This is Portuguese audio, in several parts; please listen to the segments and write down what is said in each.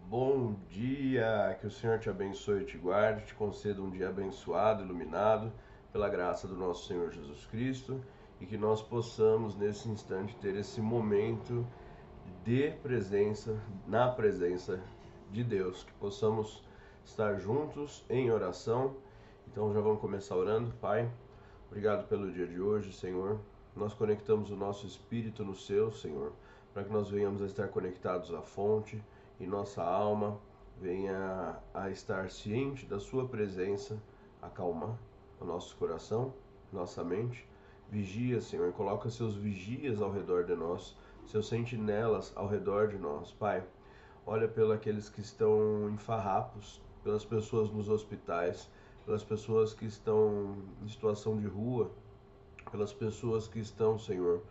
Bom dia, que o Senhor te abençoe e te guarde, te conceda um dia abençoado, iluminado pela graça do nosso Senhor Jesus Cristo e que nós possamos nesse instante ter esse momento de presença, na presença de Deus, que possamos estar juntos em oração. Então já vamos começar orando. Pai, obrigado pelo dia de hoje, Senhor. Nós conectamos o nosso espírito no seu, Senhor, para que nós venhamos a estar conectados à fonte e nossa alma venha a estar ciente da sua presença, acalmar o nosso coração, nossa mente. Vigia, Senhor, coloca seus vigias ao redor de nós, seus sentinelas ao redor de nós, Pai. Olha pelos aqueles que estão em farrapos, pelas pessoas nos hospitais, pelas pessoas que estão em situação de rua, pelas pessoas que estão, Senhor,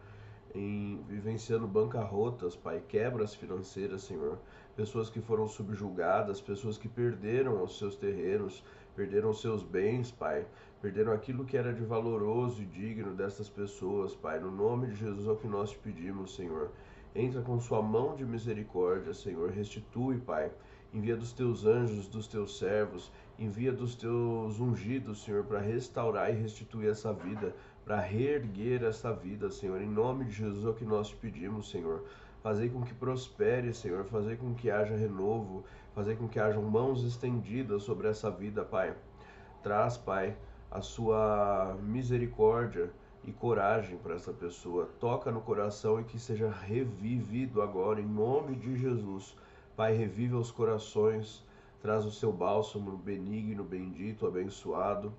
vivenciando bancarrotas, Pai, quebras financeiras, Senhor, pessoas que foram subjugadas, pessoas que perderam os seus terrenos, perderam os seus bens, Pai, perderam aquilo que era de valoroso e digno dessas pessoas, Pai, no nome de Jesus é o que nós te pedimos, Senhor. Entra com sua mão de misericórdia, Senhor, restitui, Pai, envia dos teus anjos, dos teus servos, envia dos teus ungidos, Senhor, para restaurar e restituir essa vida, para reerguer essa vida, Senhor. Em nome de Jesus é o que nós te pedimos, Senhor. Fazer com que prospere, Senhor. Fazer com que haja renovo. Fazer com que hajam mãos estendidas sobre essa vida, Pai. Traz, Pai, a sua misericórdia e coragem para essa pessoa. Toca no coração e que seja revivido agora, em nome de Jesus. Pai, reviva os corações. Traz o seu bálsamo benigno, bendito, abençoado.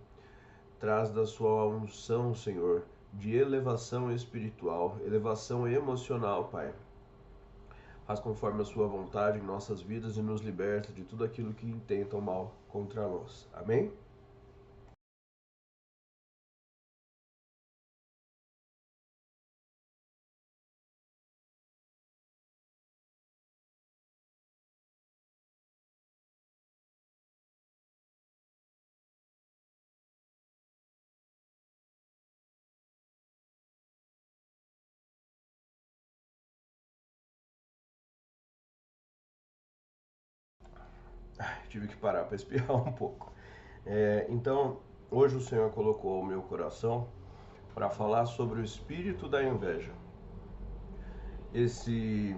Traz da sua unção, Senhor, de elevação espiritual, elevação emocional, Pai. Faz conforme a sua vontade em nossas vidas e nos liberta de tudo aquilo que intenta o mal contra nós. Amém? Tive que parar para espirrar um pouco. Então, hoje o Senhor colocou o meu coração para falar sobre o espírito da inveja. Esse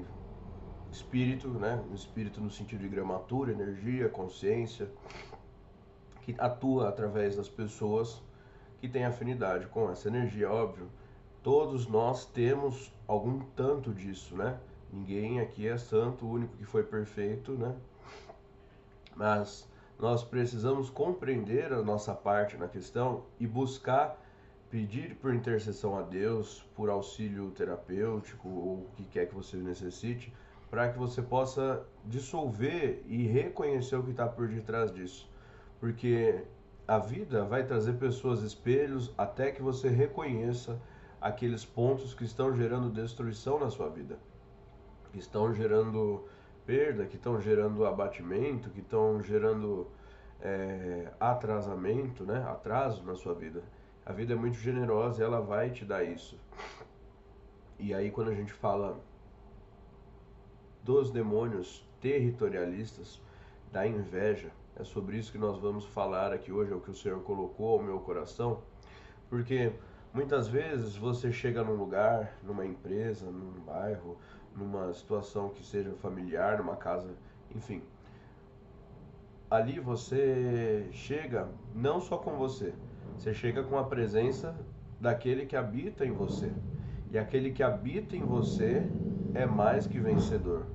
espírito, né? O espírito no sentido de gramatura, energia, consciência, que atua através das pessoas que têm afinidade com essa energia, óbvio. Todos nós temos algum tanto disso, né? Ninguém aqui é santo, o único que foi perfeito, né? Mas nós precisamos compreender a nossa parte na questão e buscar pedir por intercessão a Deus, por auxílio terapêutico ou o que quer que você necessite, para que você possa dissolver e reconhecer o que está por detrás disso. Porque a vida vai trazer pessoas espelhos até que você reconheça aqueles pontos que estão gerando destruição na sua vida, que estão gerando perda, que estão gerando abatimento, que estão gerando atrasamento, né? Atraso na sua vida. A vida é muito generosa e ela vai te dar isso. E aí quando a gente fala dos demônios territorialistas, da inveja, é sobre isso que nós vamos falar aqui hoje, é o que o Senhor colocou ao meu coração, porque muitas vezes você chega num lugar, numa empresa, num bairro, numa situação que seja familiar, numa casa, enfim, ali você chega não só com você, você chega com a presença daquele que habita em você. E aquele que habita em você é mais que vencedor.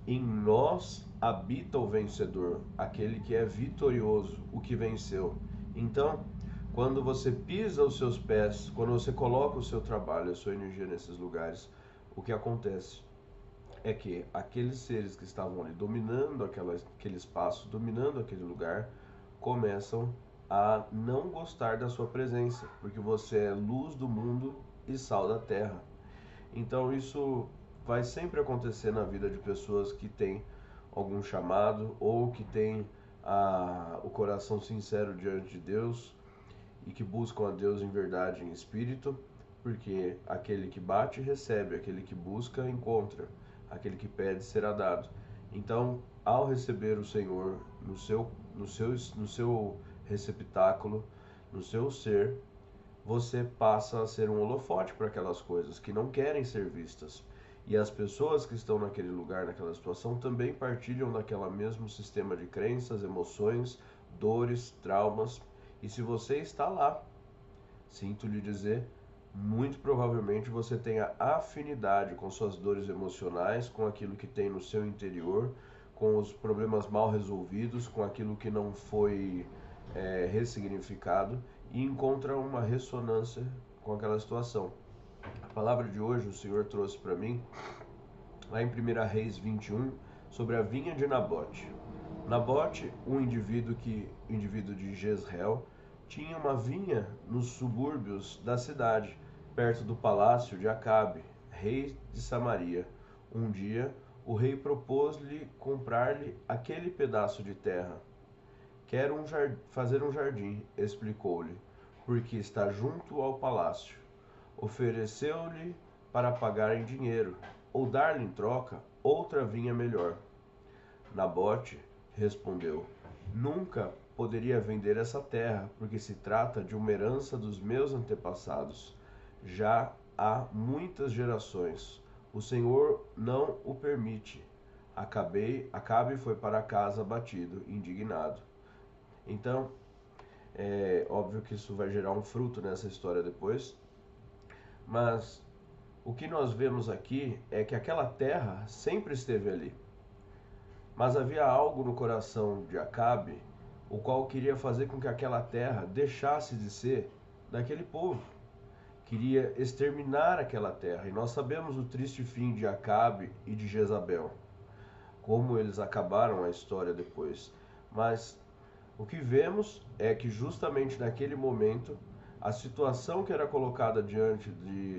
Em nós habita o vencedor, aquele que é vitorioso, o que venceu. Então, quando você pisa os seus pés, quando você coloca o seu trabalho, a sua energia nesses lugares, o que acontece é que aqueles seres que estavam ali dominando aquele espaço, dominando aquele lugar, começam a não gostar da sua presença, porque você é luz do mundo e sal da terra. Então isso vai sempre acontecer na vida de pessoas que têm algum chamado ou que têm o coração sincero diante de Deus e que buscam a Deus em verdade e em espírito, porque aquele que bate recebe, aquele que busca encontra, aquele que pede será dado. Então, ao receber o Senhor no seu receptáculo, no seu ser, você passa a ser um holofote para aquelas coisas que não querem ser vistas. E as pessoas que estão naquele lugar, naquela situação, também partilham daquele mesmo sistema de crenças, emoções, dores, traumas. E se você está lá, sinto lhe dizer, muito provavelmente você tenha afinidade com suas dores emocionais, com aquilo que tem no seu interior, com os problemas mal resolvidos, com aquilo que não foi ressignificado, e encontra uma ressonância com aquela situação. A palavra de hoje o Senhor trouxe para mim, lá em 1 Reis 21, sobre a vinha de Nabote. Nabote, um indivíduo de Jezreel, tinha uma vinha nos subúrbios da cidade, perto do palácio de Acabe, rei de Samaria. Um dia, o rei propôs-lhe comprar-lhe aquele pedaço de terra. Quero fazer um jardim, explicou-lhe, porque está junto ao palácio. Ofereceu-lhe para pagar em dinheiro, ou dar-lhe em troca outra vinha melhor. Nabote respondeu: Nunca poderia vender essa terra, porque se trata de uma herança dos meus antepassados. Já há muitas gerações. O Senhor não o permite. Acabe foi para casa abatido, indignado. Então, é óbvio que isso vai gerar um fruto nessa história depois, mas o que nós vemos aqui é que aquela terra sempre esteve ali. Mas havia algo no coração de Acabe, o qual queria fazer com que aquela terra deixasse de ser daquele povo. Queria exterminar aquela terra. E nós sabemos o triste fim de Acabe e de Jezabel, como eles acabaram a história depois. Mas o que vemos é que justamente naquele momento, a situação que era colocada diante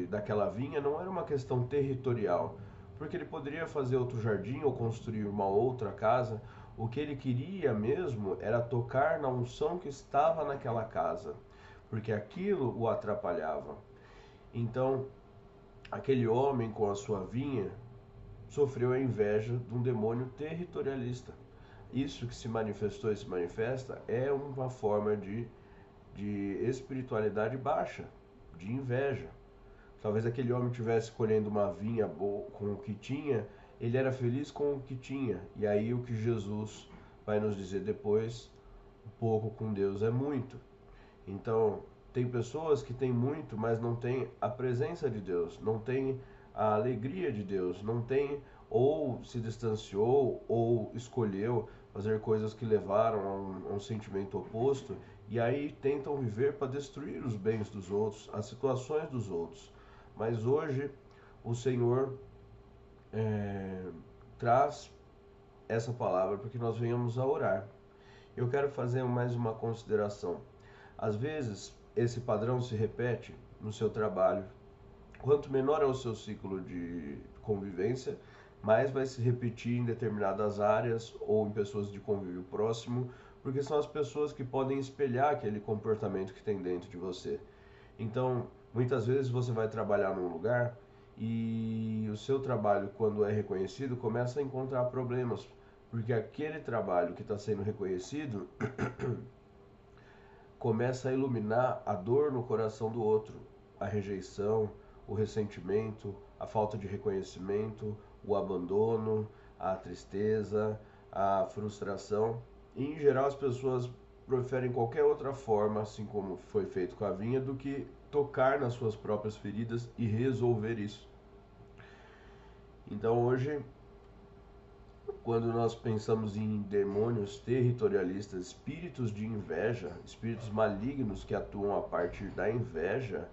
daquela vinha não era uma questão territorial, porque ele poderia fazer outro jardim ou construir uma outra casa. O que ele queria mesmo era tocar na unção que estava naquela casa, porque aquilo o atrapalhava. Então, aquele homem com a sua vinha sofreu a inveja de um demônio territorialista. Isso que se manifestou e se manifesta é uma forma de espiritualidade baixa, de inveja. Talvez aquele homem estivesse colhendo uma vinha boa com o que tinha, ele era feliz com o que tinha. E aí o que Jesus vai nos dizer depois, um pouco com Deus é muito. Então, tem pessoas que têm muito, mas não têm a presença de Deus, não têm a alegria de Deus, não têm, ou se distanciou, ou escolheu fazer coisas que levaram a um sentimento oposto, e aí tentam viver para destruir os bens dos outros, as situações dos outros. Mas hoje o Senhor traz essa palavra para que nós venhamos a orar. Eu quero fazer mais uma consideração. Às vezes, esse padrão se repete no seu trabalho. Quanto menor é o seu ciclo de convivência, mais vai se repetir em determinadas áreas ou em pessoas de convívio próximo, porque são as pessoas que podem espelhar aquele comportamento que tem dentro de você. Então, muitas vezes você vai trabalhar num lugar e o seu trabalho, quando é reconhecido, começa a encontrar problemas, porque aquele trabalho que está sendo reconhecido começa a iluminar a dor no coração do outro, a rejeição, o ressentimento, a falta de reconhecimento, o abandono, a tristeza, a frustração. E, em geral, as pessoas preferem qualquer outra forma, assim como foi feito com a vinha, do que tocar nas suas próprias feridas e resolver isso. Então, hoje, quando nós pensamos em demônios territorialistas, espíritos de inveja, espíritos malignos que atuam a partir da inveja,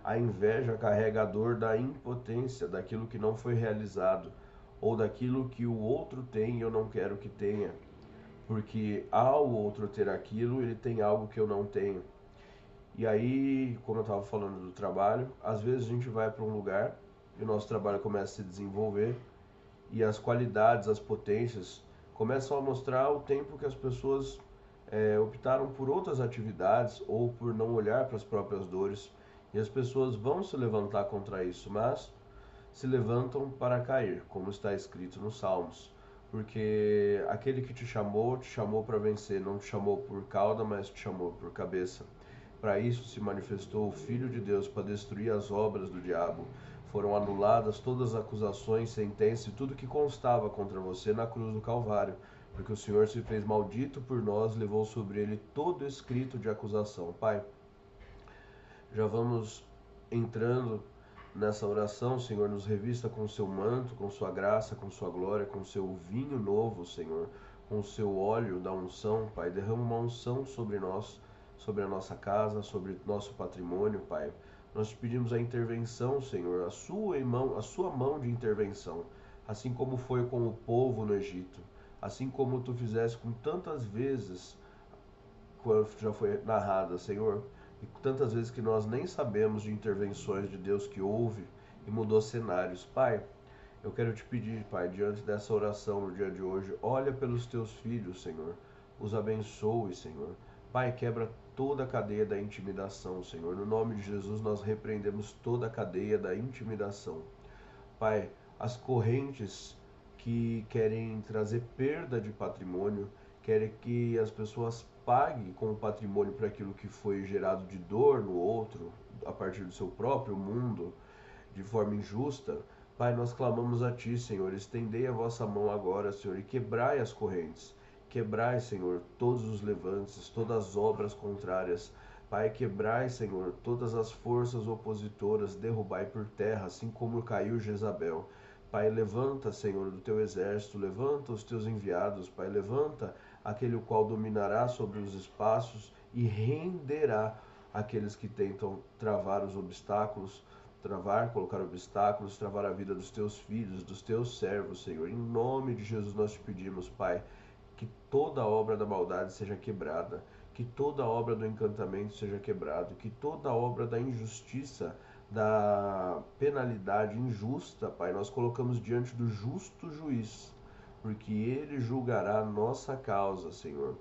a inveja carrega a dor da impotência, daquilo que não foi realizado, ou daquilo que o outro tem e eu não quero que tenha, porque ao outro ter aquilo, ele tem algo que eu não tenho. E aí, como eu estava falando do trabalho, às vezes a gente vai para um lugar e o nosso trabalho começa a se desenvolver, e as qualidades, as potências começam a mostrar o tempo que as pessoas optaram por outras atividades ou por não olhar para as próprias dores, e as pessoas vão se levantar contra isso, mas se levantam para cair, como está escrito nos Salmos, porque aquele que te chamou para vencer, não te chamou por cauda, mas te chamou por cabeça. Para isso se manifestou o Filho de Deus, para destruir as obras do diabo. Foram anuladas todas as acusações, sentença e tudo que constava contra você na cruz do Calvário, porque o Senhor se fez maldito por nós, levou sobre ele todo escrito de acusação. Pai, já vamos entrando nessa oração, Senhor, nos revista com o seu manto, com sua graça, com sua glória, com seu vinho novo, Senhor, com o seu óleo da unção, Pai. Derrama uma unção sobre nós, sobre a nossa casa, sobre nosso patrimônio, Pai. Nós te pedimos a intervenção, Senhor, a sua mão de intervenção, assim como foi com o povo no Egito, assim como tu fizeste com tantas vezes, quando já foi narrada, Senhor, e tantas vezes que nós nem sabemos de intervenções de Deus que houve e mudou cenários. Pai, eu quero te pedir, Pai, diante dessa oração no dia de hoje, olha pelos teus filhos, Senhor, os abençoe, Senhor. Pai, quebra toda a cadeia da intimidação, Senhor. No nome de Jesus, nós repreendemos toda a cadeia da intimidação. Pai, as correntes que querem trazer perda de patrimônio, querem que as pessoas paguem com o patrimônio para aquilo que foi gerado de dor no outro, a partir do seu próprio mundo, de forma injusta. Pai, nós clamamos a Ti, Senhor, estendei a vossa mão agora, Senhor, e quebrai as correntes. Quebrai, Senhor, todos os levantes, todas as obras contrárias. Pai, quebrai, Senhor, todas as forças opositoras, derrubai por terra, assim como caiu Jezabel. Pai, levanta, Senhor, do teu exército, levanta os teus enviados, Pai, levanta aquele o qual dominará sobre os espaços e renderá aqueles que tentam travar os obstáculos, colocar obstáculos, travar a vida dos teus filhos, dos teus servos, Senhor. Em nome de Jesus nós te pedimos, Pai, que toda obra da maldade seja quebrada, que toda obra do encantamento seja quebrada, que toda obra da injustiça, da penalidade injusta, Pai, nós colocamos diante do justo juiz, porque ele julgará a nossa causa, Senhor.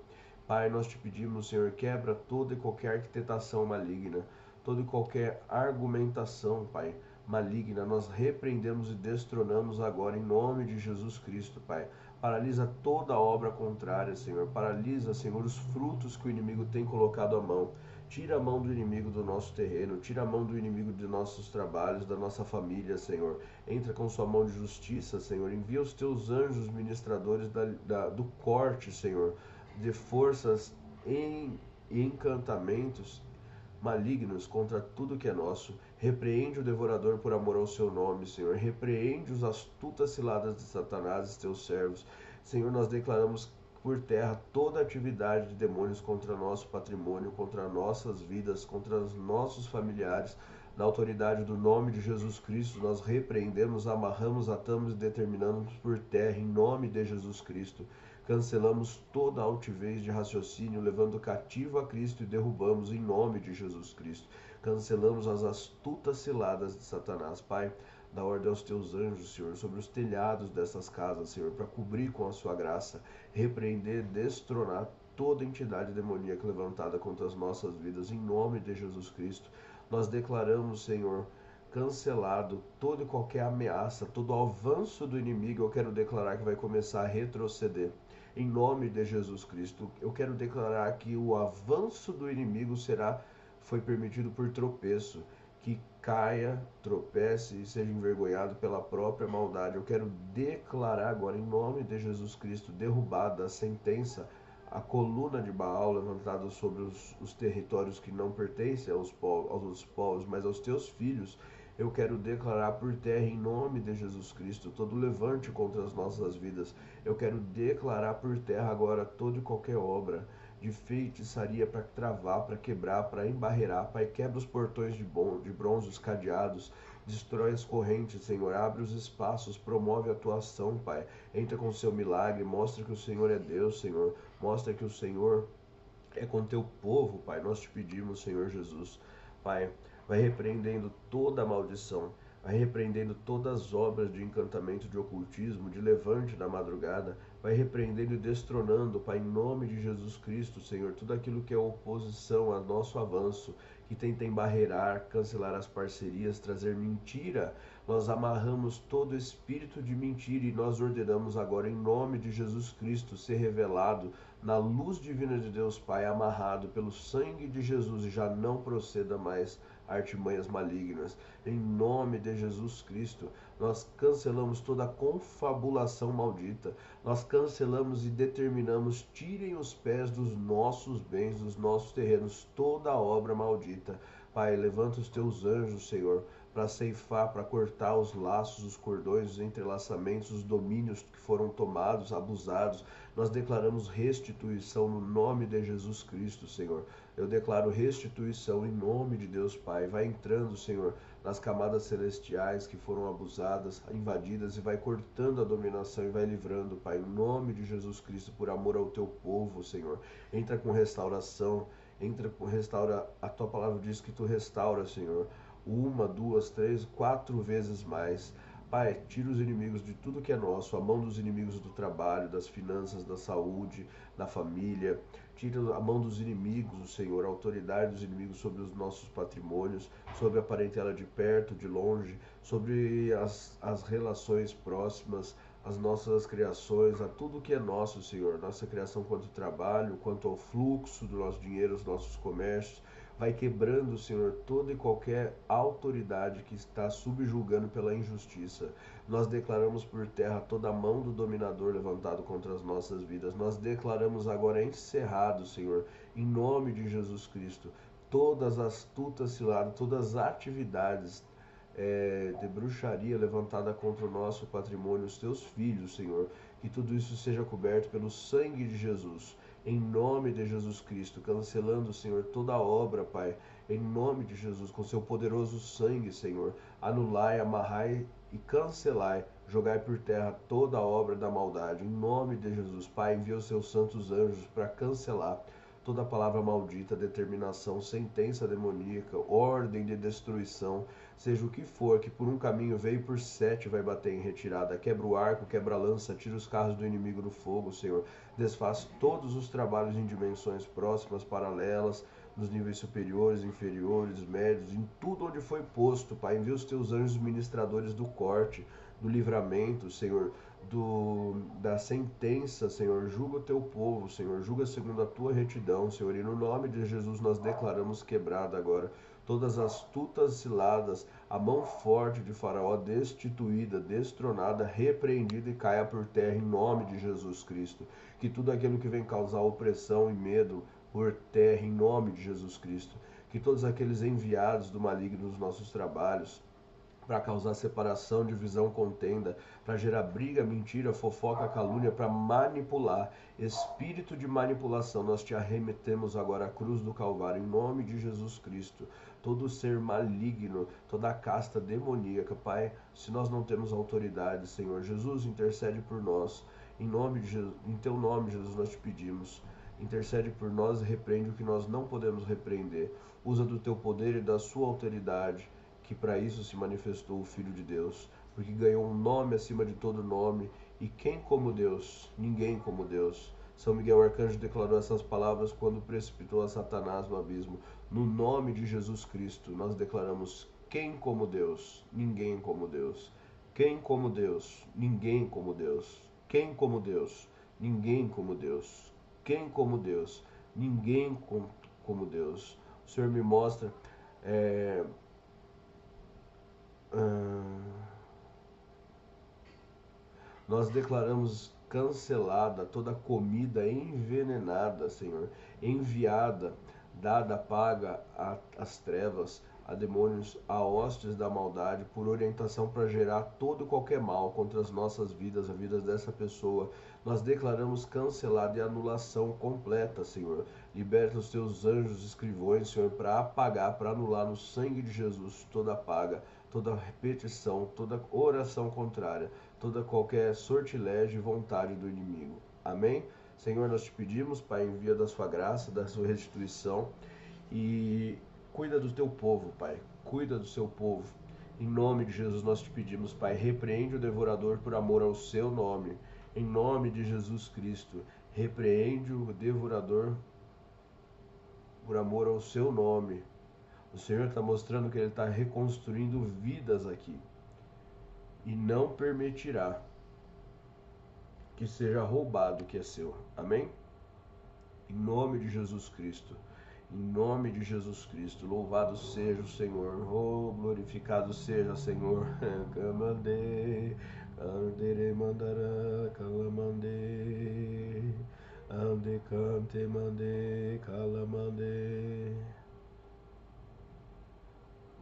Pai, nós te pedimos, Senhor, quebra toda e qualquer arquitetação maligna, toda e qualquer argumentação, Pai, maligna, nós repreendemos e destronamos agora em nome de Jesus Cristo, Pai. Paralisa toda obra contrária, Senhor. Paralisa, Senhor, os frutos que o inimigo tem colocado à mão. Tira a mão do inimigo do nosso terreno, tira a mão do inimigo de nossos trabalhos, da nossa família, Senhor. Entra com sua mão de justiça, Senhor. Envia os teus anjos ministradores do corte, Senhor, de forças e encantamentos malignos contra tudo que é nosso. Repreende o devorador por amor ao seu nome, Senhor. Repreende os astutas ciladas de Satanás e teus servos. Senhor, nós declaramos por terra toda atividade de demônios contra nosso patrimônio, contra nossas vidas, contra os nossos familiares. Na autoridade do nome de Jesus Cristo, nós repreendemos, amarramos, atamos e determinamos por terra, em nome de Jesus Cristo. Cancelamos toda altivez de raciocínio, levando cativo a Cristo e derrubamos em nome de Jesus Cristo. Cancelamos as astutas ciladas de Satanás. Pai, dá ordem aos teus anjos, Senhor, sobre os telhados dessas casas, Senhor, para cobrir com a sua graça, repreender, destronar toda entidade demoníaca levantada contra as nossas vidas, em nome de Jesus Cristo. Nós declaramos, Senhor, cancelado toda e qualquer ameaça, todo avanço do inimigo, eu quero declarar que vai começar a retroceder. Em nome de Jesus Cristo, eu quero declarar que o avanço do inimigo foi permitido por tropeço, que caia, tropece e seja envergonhado pela própria maldade. Eu quero declarar agora, em nome de Jesus Cristo, derrubada a sentença, a coluna de Baal levantada sobre os territórios que não pertencem aos povos, mas aos teus filhos. Eu quero declarar por terra, em nome de Jesus Cristo, todo levante contra as nossas vidas. Eu quero declarar por terra agora toda e qualquer obra de feitiçaria para travar, para quebrar, para embarrear. Pai, quebra os portões de bronze, os cadeados, destrói as correntes, Senhor, abre os espaços, promove a atuação, Pai. Entra com o seu milagre, mostra que o Senhor é Deus, Senhor. Mostra que o Senhor é com teu povo, Pai. Nós te pedimos, Senhor Jesus. Pai, vai repreendendo toda a maldição, vai repreendendo todas as obras de encantamento, de ocultismo, de levante da madrugada, vai repreendendo e destronando, Pai, em nome de Jesus Cristo, Senhor, tudo aquilo que é oposição a nosso avanço, que tenta embarrear, cancelar as parcerias, trazer mentira Nós amarramos todo espírito de mentira e nós ordenamos agora, em nome de Jesus Cristo, ser revelado na luz divina de Deus Pai, amarrado pelo sangue de Jesus, e já não proceda mais artimanhas malignas. Em nome de Jesus Cristo, nós cancelamos toda confabulação maldita, nós cancelamos e determinamos: tirem os pés dos nossos bens, dos nossos terrenos, toda obra maldita. Pai, levanta os teus anjos, Senhor, para ceifar, para cortar os laços, os cordões, os entrelaçamentos, os domínios que foram tomados, abusados. Nós declaramos restituição no nome de Jesus Cristo, Senhor. Eu declaro restituição em nome de Deus Pai. Vai entrando, Senhor, nas camadas celestiais que foram abusadas, invadidas, e vai cortando a dominação e vai livrando, Pai, em nome de Jesus Cristo, por amor ao teu povo, Senhor. Entra com restauração, restaura. A tua palavra diz que tu restaura, Senhor, 1, 2, 3, 4 vezes mais. Pai, tira os inimigos de tudo que é nosso, a mão dos inimigos do trabalho, das finanças, da saúde, da família. Tira a mão dos inimigos, Senhor, a autoridade dos inimigos sobre os nossos patrimônios, sobre a parentela de perto, de longe, sobre as relações próximas, as nossas criações, a tudo que é nosso, Senhor. Nossa criação quanto ao trabalho, quanto ao fluxo do nosso dinheiro, os nossos comércios. Vai quebrando, Senhor, toda e qualquer autoridade que está subjugando pela injustiça. Nós declaramos por terra toda a mão do dominador levantado contra as nossas vidas. Nós declaramos agora encerrado, Senhor, em nome de Jesus Cristo, todas as astutas ciladas, todas as atividades de bruxaria levantada contra o nosso patrimônio, os teus filhos, Senhor. Que tudo isso seja coberto pelo sangue de Jesus. Em nome de Jesus Cristo, cancelando, Senhor, toda a obra, Pai, em nome de Jesus, com seu poderoso sangue, Senhor, anulai, amarrai e cancelai, jogai por terra toda a obra da maldade, em nome de Jesus. Pai, envia os seus santos anjos para cancelar toda palavra maldita, determinação, sentença demoníaca, ordem de destruição, seja o que for, que por um caminho veio, por 7 vai bater em retirada. Quebra o arco, quebra a lança, tira os carros do inimigo do fogo, Senhor. Desfaz todos os trabalhos em dimensões próximas, paralelas, nos níveis superiores, inferiores, médios, em tudo onde foi posto, Pai. Envia os teus anjos ministradores do corte, do livramento, Senhor, da sentença, Senhor. Julga o teu povo, Senhor, julga segundo a tua retidão, Senhor, e no nome de Jesus nós declaramos quebrada agora todas as astutas ciladas, a mão forte de Faraó destituída, destronada, repreendida e caia por terra em nome de Jesus Cristo. Que tudo aquilo que vem causar opressão e medo por terra em nome de Jesus Cristo. Que todos aqueles enviados do maligno nos nossos trabalhos, para causar separação, divisão, contenda, para gerar briga, mentira, fofoca, calúnia, para manipular, espírito de manipulação, nós te arremetemos agora à cruz do Calvário, em nome de Jesus Cristo. Todo ser maligno, toda a casta demoníaca, Pai, se nós não temos autoridade, Senhor Jesus, intercede por nós, em nome de Jesus, em teu nome, Jesus, nós te pedimos. Intercede por nós e repreende o que nós não podemos repreender. Usa do teu poder e da sua autoridade, que para isso se manifestou o Filho de Deus, porque ganhou um nome acima de todo nome, e quem como Deus? Ninguém como Deus. São Miguel Arcanjo declarou essas palavras quando precipitou a Satanás no abismo. No nome de Jesus Cristo, nós declaramos: quem como Deus? Ninguém como Deus. Quem como Deus? Ninguém como Deus. Quem como Deus? Ninguém como Deus. Quem como Deus? Ninguém como Deus. O Senhor me mostra nós declaramos cancelada toda comida envenenada, Senhor, enviada, dada, paga às trevas, a demônios, a hostes da maldade, por orientação para gerar todo e qualquer mal contra as nossas vidas, a vida dessa pessoa. Nós declaramos cancelada e anulação completa, Senhor. Liberta os teus anjos escrivões, Senhor, para apagar, para anular no sangue de Jesus toda paga, toda repetição, toda oração contrária, toda qualquer sortilégio e vontade do inimigo. Amém? Senhor, nós te pedimos, Pai, envia da sua graça, da sua restituição, e cuida do teu povo, Pai. Cuida do seu povo. Em nome de Jesus nós te pedimos, Pai, repreende o devorador por amor ao seu nome. Em nome de Jesus Cristo, repreende o devorador por amor ao seu nome. O Senhor está mostrando que Ele está reconstruindo vidas aqui. e não permitirá que seja roubado o que é seu. Amém? Em nome de Jesus Cristo. Em nome de Jesus Cristo, louvado seja o Senhor, oh, glorificado seja, Senhor. Camande, andere mandará, calamande, ande cante mande, calamande.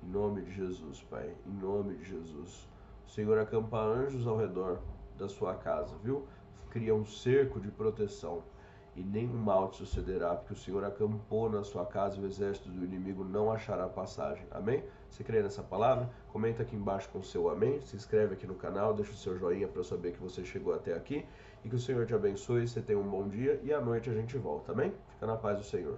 Em nome de Jesus, Pai, em nome de Jesus. O Senhor acampa anjos ao redor da sua casa, viu? Cria um cerco de proteção. E nenhum mal te sucederá, porque o Senhor acampou na sua casa e o exército do inimigo não achará passagem. Amém? Você crê nessa palavra? Comenta aqui embaixo com o seu amém, se inscreve aqui no canal, deixa o seu joinha para eu saber que você chegou até aqui e que o Senhor te abençoe, você tenha um bom dia e à noite a gente volta, amém? Fica na paz do Senhor.